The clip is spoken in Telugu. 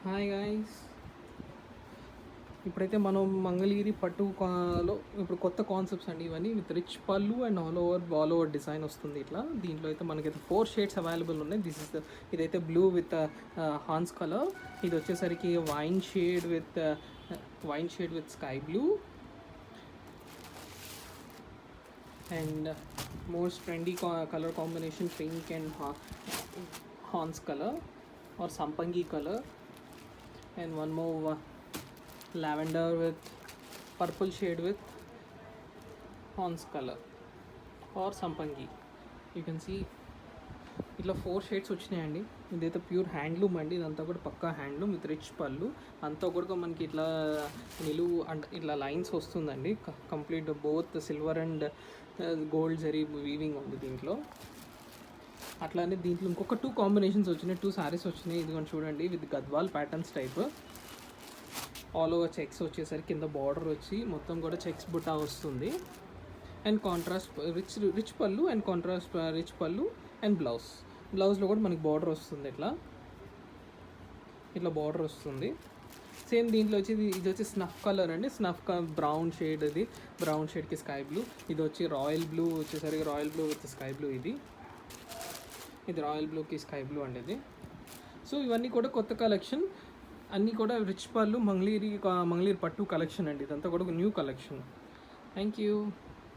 హాయ్ గాయ్స్, ఇప్పుడైతే మనం మంగళగిరి పట్టులో ఇప్పుడు కొత్త కాన్సెప్ట్స్ అండి ఇవన్నీ విత్ రిచ్ పళ్ళు అండ్ ఆల్ ఓవర్ డిజైన్ వస్తుంది. ఇట్లా దీంట్లో అయితే మనకైతే 4 షేడ్స్ అవైలబుల్ ఉన్నాయి. ఇదైతే బ్లూ విత్ హాన్స్ కలర్, ఇది వచ్చేసరికి wine shade with sky blue and most trendy colour combination pink and హాన్స్ colour or sampangi color, and one more lavender with purple shade with horns color or sampangi. You can see ఇట్లా 4 షేడ్స్ వచ్చినాయండి. ఇదైతే ప్యూర్ హ్యాండ్లూమ్ అండి. ఇదంతా కూడా పక్కా హ్యాండ్లూమ్ విత్ రిచ్ పళ్ళు. అంతా కూడా మనకి ఇట్లా నిలువు అంటే ఇట్లా లైన్స్ వస్తుందండి. Complete both silver and gold zari weaving ఉంది దీంట్లో. అట్లానే దీంట్లో ఇంకొక 2 కాంబినేషన్స్ వచ్చినాయి, 2 సారీస్ వచ్చినాయి. ఇదిగోండి చూడండి, with Gadwal patterns type all over checks వచ్చేసరికి కింద బార్డర్ వచ్చి మొత్తం కూడా చెక్స్ బుట్టా వస్తుంది. అండ్ కాంట్రాస్ట్ రిచ్ పళ్ళు అండ్ కాంట్రాస్ట్ రిచ్ పళ్ళు అండ్ బ్లౌజ్లో కూడా మనకి బార్డర్ వస్తుంది. ఇట్లా బార్డర్ వస్తుంది. సేమ్ దీంట్లో వచ్చి ఇది వచ్చి స్నఫ్ కలర్ అండి. బ్రౌన్ షేడ్, ఇది బ్రౌన్ షేడ్కి స్కై బ్లూ. ఇది వచ్చి రాయల్ బ్లూ వచ్చేసరికి royal blue with sky blue. ఇది రాయల్ బ్లూకి స్కై బ్లూ అండి ఇది. సో ఇవన్నీ కూడా కొత్త కలెక్షన్, అన్నీ కూడా రిచ్ పళ్ళు మంగళగిరి పట్టు కలెక్షన్ అండి. ఇదంతా కూడా న్యూ కలెక్షన్. Thank you.